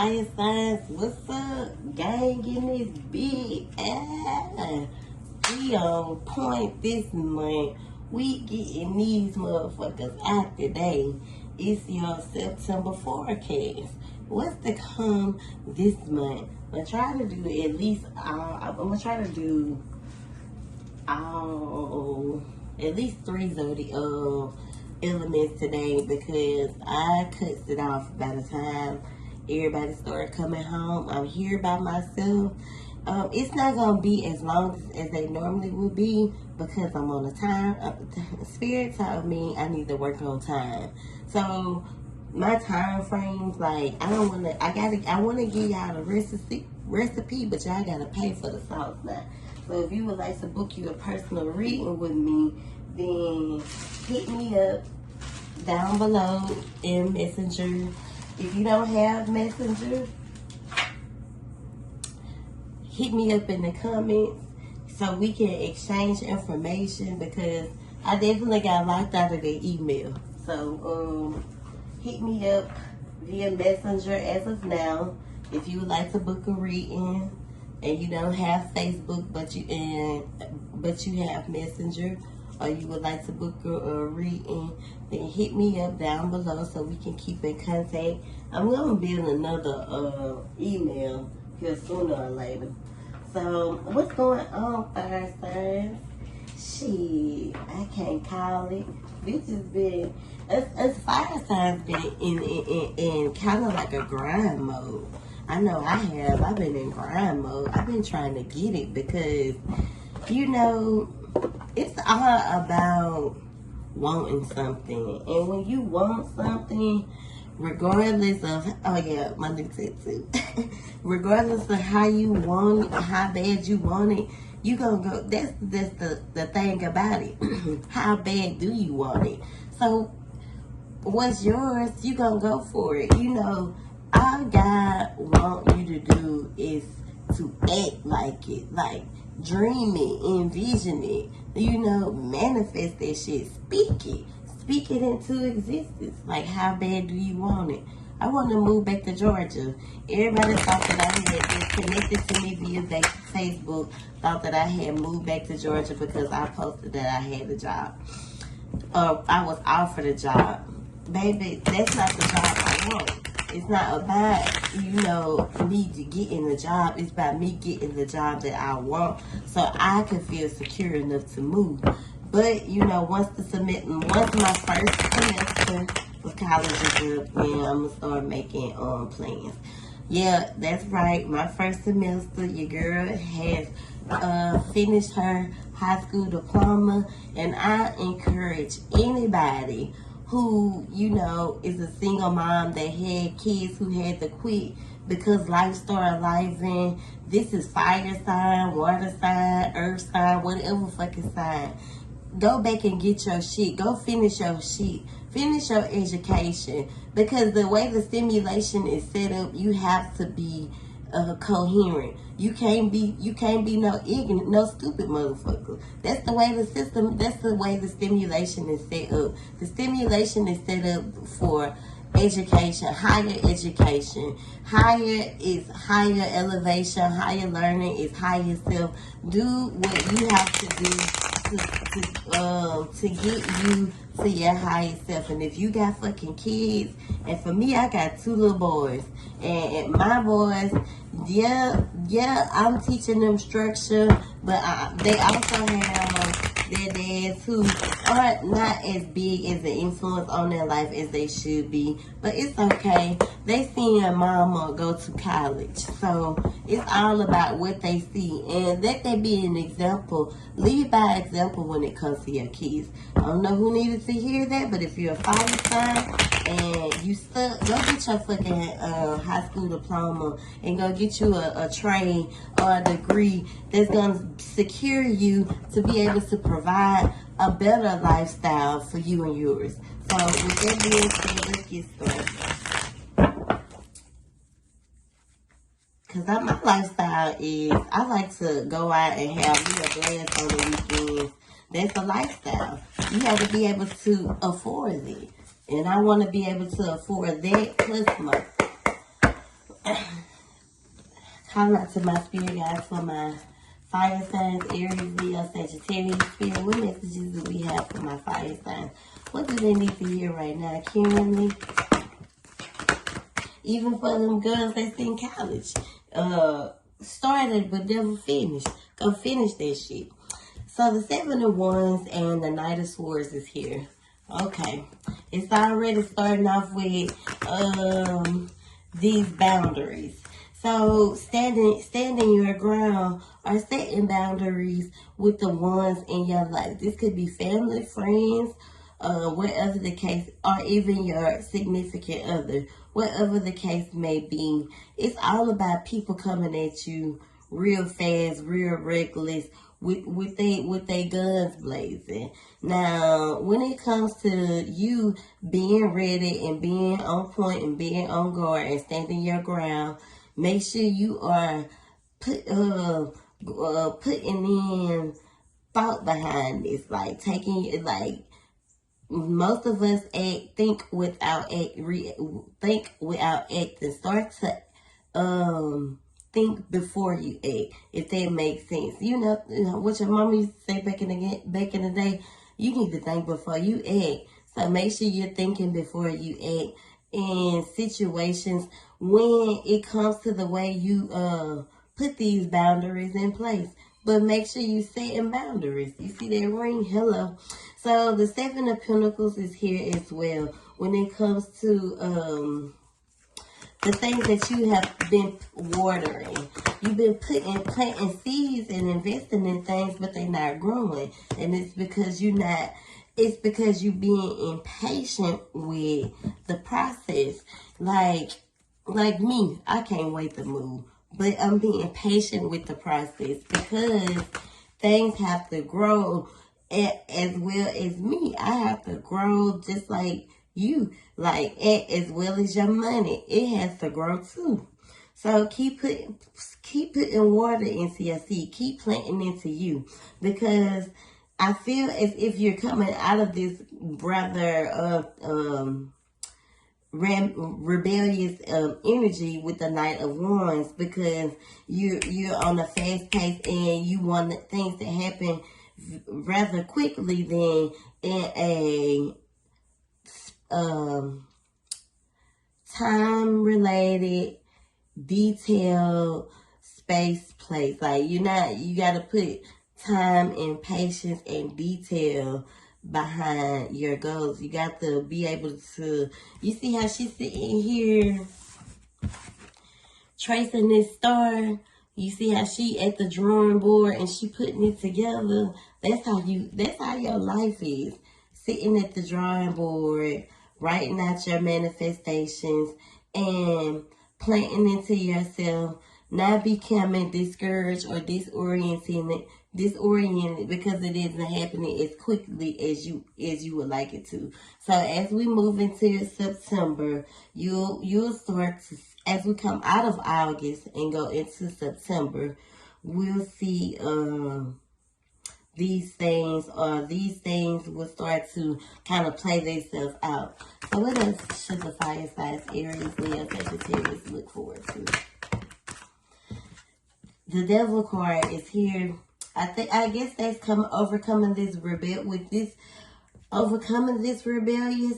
Fire signs, what's up? Gang in this big ass. We on point this month. We getting these motherfuckers out today. It's your September forecast. What's to come this month? I'm gonna try to do at least at least three zodiac elements today because I cut it off by the time everybody started coming home. I'm here by myself. It's not gonna be as long as they normally would be because I'm on a time. Spirit told me I need to work on time. So my time frames, like I wanna give y'all the recipe, but y'all gotta pay for the sauce now. So if you would like to book you a personal reading with me, then hit me up down below in Messenger. If you don't have Messenger, hit me up in the comments so we can exchange information because I definitely got locked out of their email. So hit me up via Messenger as of now if you would like to book a reading and you don't have Facebook but you have Messenger, or you would like to book a reading, then hit me up down below so we can keep in contact. I'm going to build another email here sooner or later. So, what's going on, fire signs? Shit, I can't call it. This has been, us fire signs been in kind of like a grind mode. I know I have. I've been in grind mode. I've been trying to get it because, you know, it's all about wanting something. And when you want something, regardless of, oh yeah, my new tattoo. Regardless of how you want it, how bad you want it, you gonna go, that's the thing about it. How bad do you want it? So what's yours, you gonna go for it. You know, all God want you to do is to act like it, like dream it, envision it, you know, manifest that shit, speak it into existence. Like, how bad do you want it? I want to move back to Georgia. Everybody thought that I had been connected to me via Facebook, thought that I had moved back to Georgia because I posted that I had a job. I was offered a job. Baby, that's not the job I want. It's not about, you know, me getting the job. It's about me getting the job that I want so I can feel secure enough to move. But, you know, once my first semester of college is up, then I'm going to start making plans. Yeah, that's right. My first semester, your girl has finished her high school diploma. And I encourage anybody who, you know, is a single mom that had kids who had to quit because life started life in. This is fire sign, water sign, earth sign, whatever fucking sign. Go back and get your shit. Go finish your shit. Finish your education. Because the way the stimulation is set up, you have to be coherent. You can't be no ignorant, no stupid motherfucker. That's the way the stimulation is set up. The stimulation is set up for education, higher education. Higher is higher elevation, higher learning is higher self. Do what you have to do to get you to your highest self. And if you got fucking kids, and for me, I got 2 little boys, and my boys, yeah, I'm teaching them structure, but they also have their dads who are not as big as the influence on their life as they should be, but it's okay. They seeing mama go to college, so it's all about what they see, and let that be an example. Lead by example when it comes to your kids. I don't know who needed to hear that, but if you're a fire sign and you stuck, go get your fucking high school diploma and go get you a trade or a degree that's gonna secure you to be able to provide a better lifestyle for you and yours. So with that being said, let's get started. Because my lifestyle is, I like to go out and have me a blast on the weekends. That's a lifestyle. You have to be able to afford it. And I want to be able to afford that plus more. Call out to my spirit guides for my fire signs, Aries, Leo, Sagittarius. Spirit, what messages do we have for my fire signs? What do they need to hear right now? Currently, even for them girls that's in college, started but never finished. Go finish that shit. So the Seven of Wands and the Knight of Swords is here. Okay, it's already starting off with these boundaries. So standing your ground or setting boundaries with the ones in your life. This could be family, friends, whatever the case, or even your significant other, whatever the case may be. It's all about people coming at you real fast, real reckless, with they guns blazing. Now, when it comes to you being ready and being on point and being on guard and standing your ground, make sure you are putting in thought behind this, like taking it, like most of us think without acting. Start to think before you act, if that makes sense. You know what your mama used to say back in the day. You need to think before you act. So make sure you're thinking before you act in situations when it comes to the way you put these boundaries in place. But make sure you setting boundaries. You see that ring? Hello. So the Seven of Pentacles is here as well. When it comes to the things that you have been watering. You've been planting seeds and investing in things, but they're not growing. And it's because you're being impatient with the process. Like me, I can't wait to move. But I'm being patient with the process because things have to grow as well as me. I have to grow just like you, like as well as your money. It has to grow too. So keep putting water into your seed. Keep planting into you, because I feel as if you're coming out of this rather rebellious energy with the Knight of Wands, because you're on a fast pace and you want things to happen rather quickly than in a time related, detailed space place. Like you gotta put time and patience and detail behind your goals. You got to be able to, you see how she's sitting here tracing this star? You see how she at the drawing board and she putting it together? That's how your life is. Sitting at the drawing board, writing out your manifestations and planting into yourself, not becoming discouraged or disoriented because it isn't happening as quickly as you would like it to. So as we move into September, you'll start to, as we come out of August and go into September, we'll see these things will start to kind of play themselves out. So what else should the fire signs, Aries, Leo, Sagittarius look forward to? The Devil card is here. I guess that's overcoming this rebellious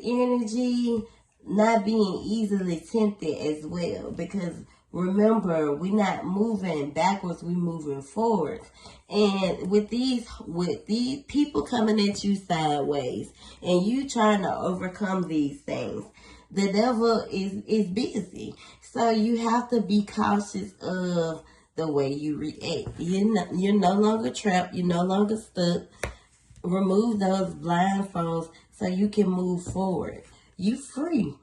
energy, not being easily tempted as well. Because remember, we're not moving backwards, we're moving forward. And with these people coming at you sideways and you trying to overcome these things, the devil is busy. So you have to be cautious of the way you react. You're no longer trapped. You're no longer stuck. Remove those blindfolds so you can move forward. You free.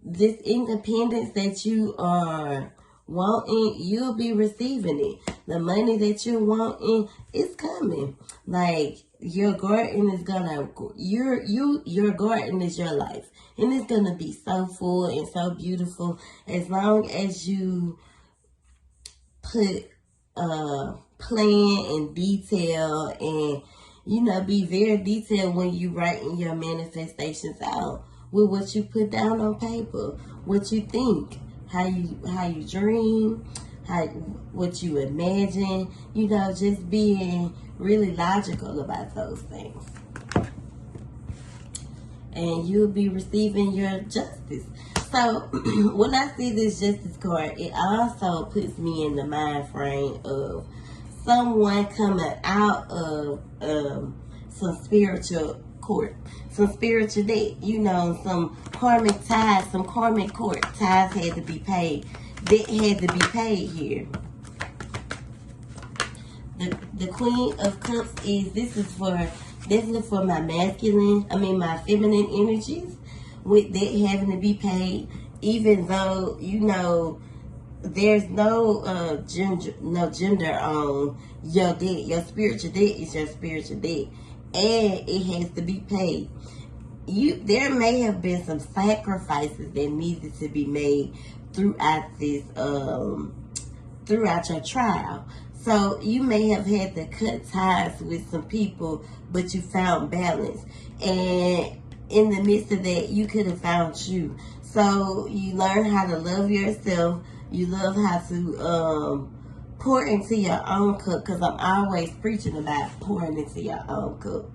This independence that you are wanting, you'll be receiving it. The money that you're wanting is coming. Like your garden is gonna, your garden is your life, and it's gonna be so full and so beautiful as long as you put plan and detail, and be very detailed when you writing your manifestations out with what you put down on paper, what you think, how you dream, what you imagine, you know, just being really logical about those things. And you'll be receiving your justice. So when I see this justice card, it also puts me in the mind frame of someone coming out of some spiritual court, some spiritual debt, you know, some karmic ties, some karmic court ties had to be paid. Debt had to be paid here. The Queen of Cups this is definitely for my my feminine energies, with debt having to be paid, even though, you know, there's no gender on your debt. Your spiritual debt is your spiritual debt, and it has to be paid. There may have been some sacrifices that needed to be made throughout this throughout your trial. So you may have had to cut ties with some people, but you found balance. And in the midst of that, you could have found you. So you learn how to love yourself. You love how to pour into your own cup, because I'm always preaching about pouring into your own cup.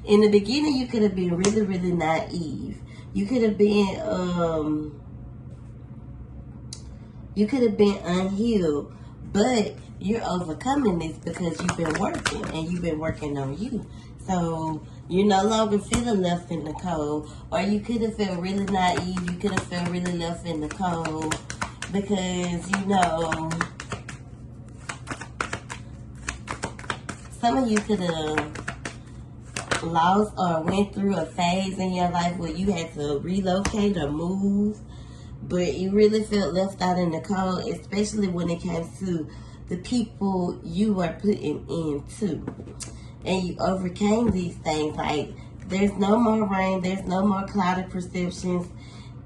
In the beginning, you could have been really, really naive. You could have been unhealed, but you're overcoming this because you've been working, and you've been working on you. So you're no longer feeling left in the cold. Or you could have felt really naive. You could have felt really left in the cold because, you know, some of you could have lost or went through a phase in your life where you had to relocate or move, but you really felt left out in the cold, especially when it came to the people you were putting into. And you overcame these things. Like, there's no more rain, there's no more clouded perceptions.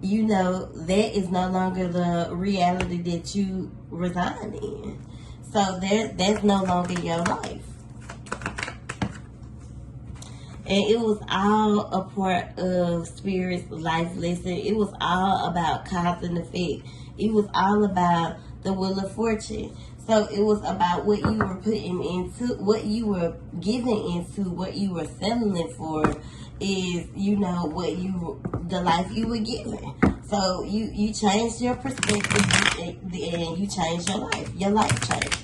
You know, that is no longer the reality that you reside in. So that's no longer your life. And it was all a part of Spirit's life lesson. It was all about cause and effect. It was all about the Wheel of Fortune. So it was about what you were putting into, what you were giving into, what you were settling for is, you know, the life you were given. So you changed your perspective and you changed your life. Your life changed.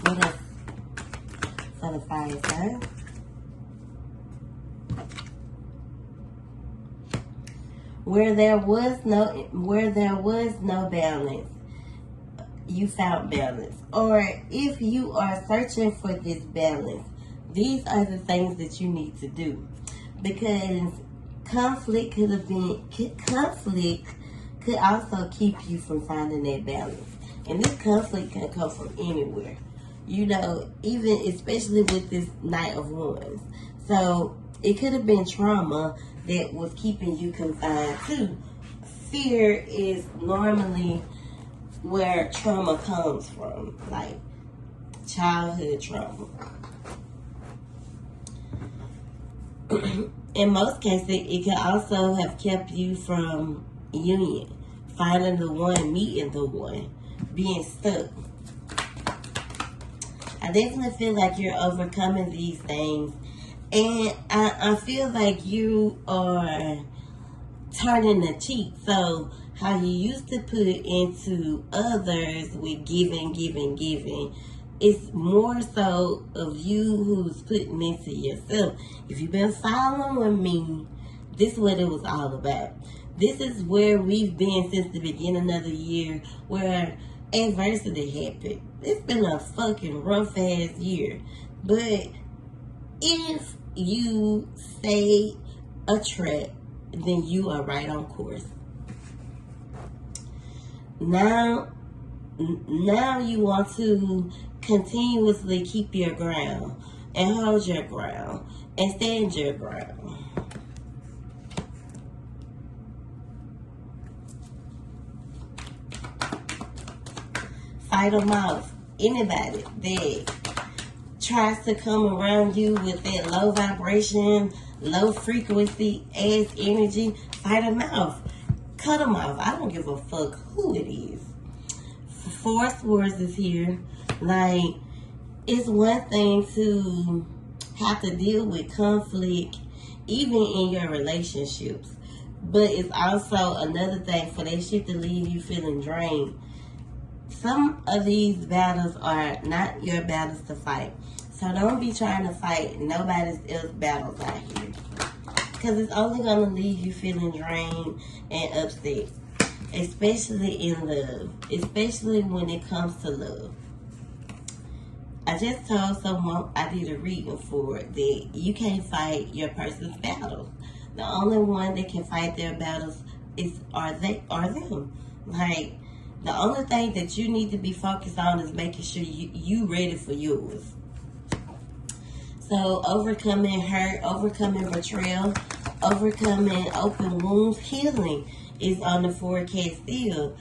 What else for the fire sign? Where there was no balance, you found balance. Or if you are searching for this balance, these are the things that you need to do. Because conflict could also keep you from finding that balance. And this conflict can come from anywhere. You know, even especially with this Knight of Wands. So it could have been trauma that was keeping you confined too. Fear is normally where trauma comes from, like childhood trauma. In most cases, it can also have kept you from union, finding the one, meeting the one, being stuck. I definitely feel like you're overcoming these things. And I feel like you are turning the cheek. So how you used to put into others with giving, it's more so of you who's putting into yourself. If you've been following me, this is what it was all about. This is where we've been since the beginning of the year, where adversity happened. It's been a fucking rough ass year. But if you stay a trap, then you are right on course. Now you want to continuously keep your ground and hold your ground and stand your ground. Fight them off. Anybody that tries to come around you with that low vibration, low frequency ass energy, fight them off. Cut them off. I don't give a fuck who it is. Four Swords is here. Like, it's one thing to have to deal with conflict, even in your relationships. But it's also another thing for that shit to leave you feeling drained. Some of these battles are not your battles to fight. So don't be trying to fight nobody else's battles out here. Because it's only going to leave you feeling drained and upset. Especially in love. Especially when it comes to love. I just told someone I did a reading for it that you can't fight your person's battles. The only one that can fight their battles are them. Like, the only thing that you need to be focused on is making sure you ready for yours. So, overcoming hurt, overcoming betrayal, overcoming open wounds, healing is on the forecast still.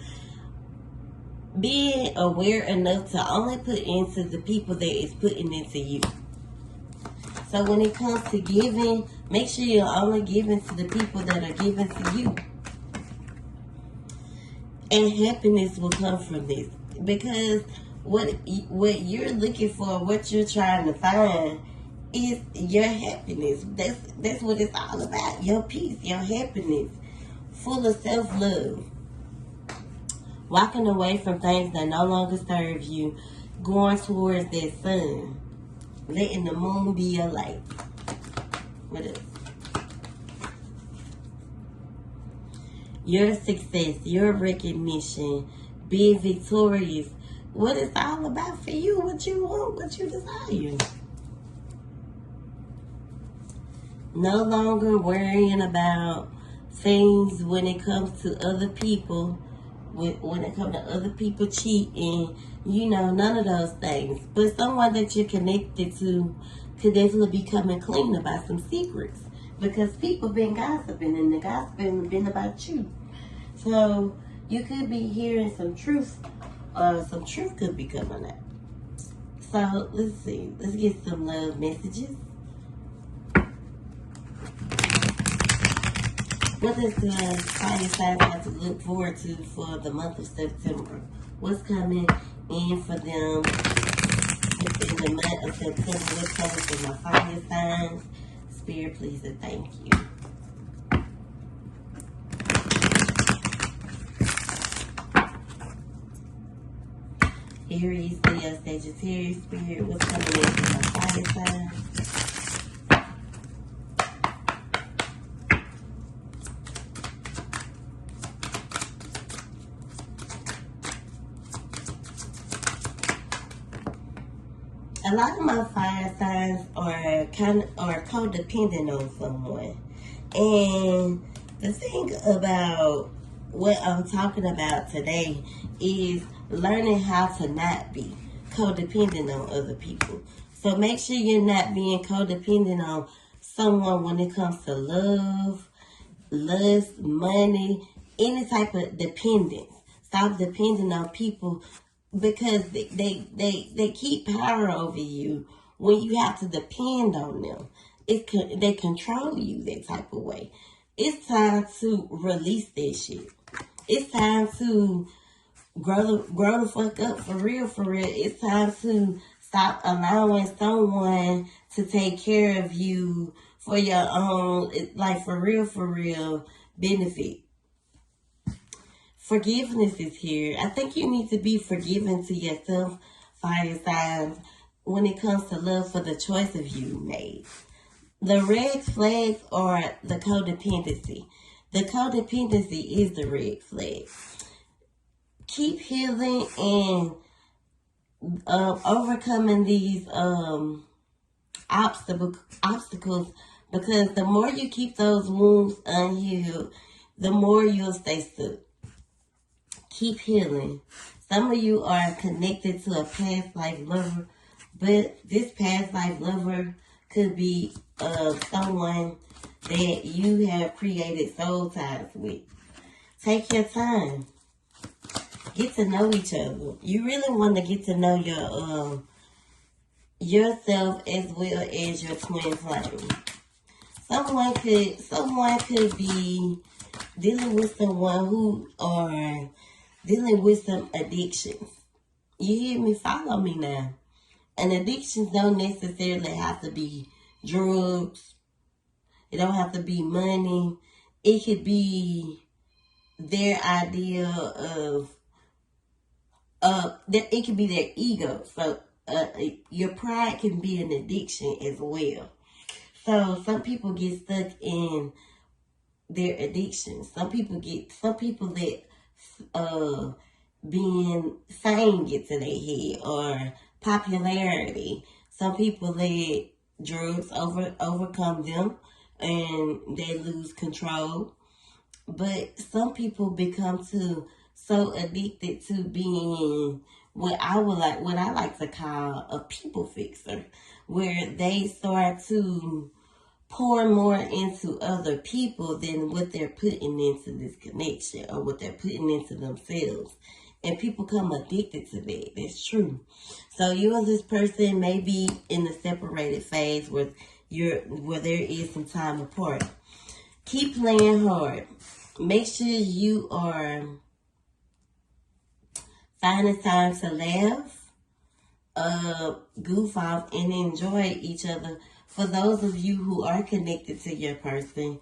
Being aware enough to only put into the people that is putting into you. So when it comes to giving, make sure you're only giving to the people that are giving to you. And happiness will come from this. Because what you're looking for, what you're trying to find, is your happiness. That's what it's all about. Your peace, your happiness. Full of self-love. Walking away from things that no longer serve you. Going towards that sun. Letting the moon be your light. What else? Your success, your recognition, being victorious. What it's all about for you, what you want, what you desire. No longer worrying about things when it comes to other people. When it comes to other people cheating, none of those things. But someone that you're connected to could definitely be coming clean about some secrets. Because people been gossiping, and the gossiping been about you. So, you could be hearing some truth, or some truth could be coming out. So, let's see. Let's get some love messages. What does the fire signs have to look forward to for the month of September? What's coming in for them in the month of September? What's coming for my fire signs? Spirit, please and thank you. Aries, Leo, Sagittarius, Spirit, what's coming in for my fire signs? A lot of my fire signs are codependent on someone. And the thing about what I'm talking about today is learning how to not be codependent on other people. So make sure you're not being codependent on someone when it comes to love, lust, money, any type of dependence. Stop depending on people because they keep power over you when you have to depend on them. They control you that type of way. It's time to release that shit. It's time to grow the fuck up for real, for real. It's time to stop allowing someone to take care of you for your own, like for real benefit. Forgiveness is here. I think you need to be forgiving to yourself, fire signs, when it comes to love for the choices you made. The red flags are the codependency. The codependency is the red flag. Keep healing and overcoming these obstacles, because the more you keep those wounds unhealed, the more you'll stay stuck. Keep healing. Some of you are connected to a past life lover, but this past life lover could be someone that you have created soul ties with. Take your time. Get to know each other. You really want to get to know yourself as well as your twin flame. someone could be dealing with someone who are dealing with some addictions. You hear me? Follow me now. And addictions don't necessarily have to be drugs. It don't have to be money. It could be their idea of it could be their ego. So your pride can be an addiction as well. So some people get stuck in their addictions. Some people that being fame gets in their head, or popularity. Some people let drugs overcome them and they lose control. But some people become so addicted to being what I like to call a people fixer, where they start to pour more into other people than what they're putting into this connection, or what they're putting into themselves. And people become addicted to that. That's true. So you and this person may be in the separated phase where there is some time apart. Keep playing hard. Make sure you are finding time to laugh, goof off, and enjoy each other. For those of you who are connected to your person,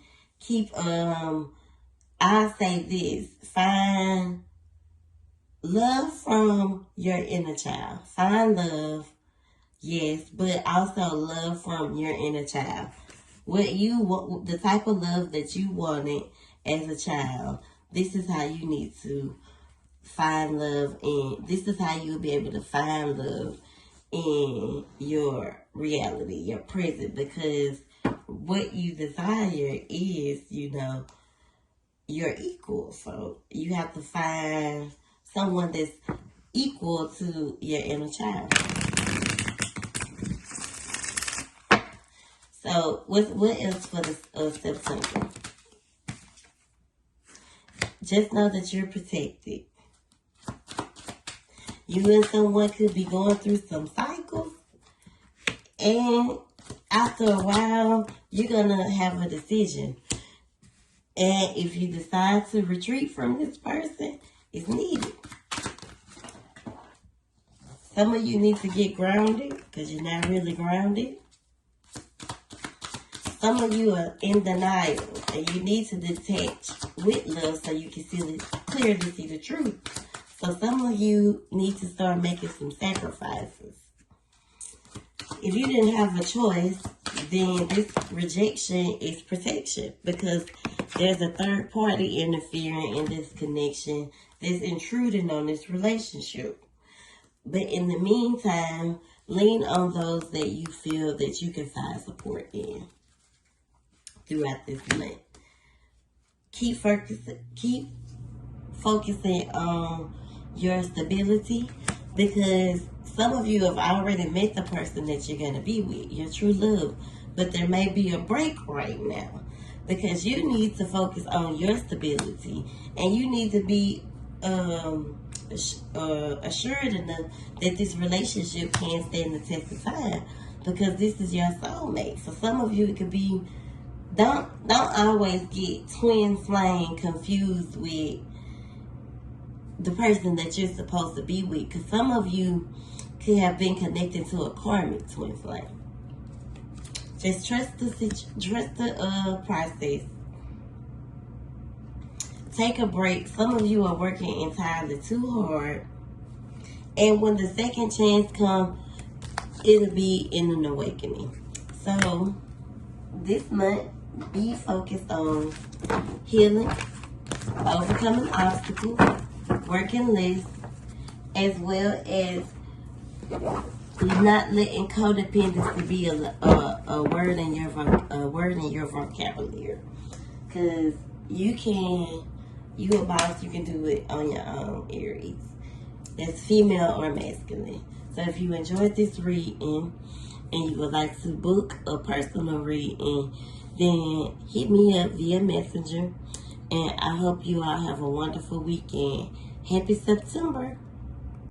I say this, find love from your inner child. Find love, yes, but also love from your inner child. What you want, the type of love that you wanted as a child, this is how you need to find love, and this is how you'll be able to find love in your reality, your present, because what you desire is, your equal. So you have to find someone that's equal to your inner child. So what else for the September? Just know that you're protected. You and someone could be going through some cycles, and after a while, you're going to have a decision. And if you decide to retreat from this person, it's needed. Some of you need to get grounded because you're not really grounded. Some of you are in denial, and you need to detach with love so you can clearly see the truth. So some of you need to start making some sacrifices. If you didn't have a choice, then this rejection is protection, because there's a third party interfering in this connection that's intruding on this relationship. But in the meantime, lean on those that you feel that you can find support in throughout this month. Keep focusing on your stability, because some of you have already met the person that you're going to be with, your true love, but there may be a break right now because you need to focus on your stability, and you need to be assured enough that this relationship can stand the test of time, because this is your soulmate. So some of you, it could be, don't always get twin flame confused with the person that you're supposed to be with, because some of you could have been connected to a karmic twin flame. Just trust the process. Take a break. Some of you are working entirely too hard, and when the second chance comes, it'll be in an awakening. So this month, be focused on healing, overcoming obstacles, working less, as well as not letting codependency be a word in your vocabulary. Because you a boss, you can do it on your own, Aries. That's female or masculine. So if you enjoyed this reading and you would like to book a personal reading, then hit me up via Messenger. And I hope you all have a wonderful weekend. Happy September.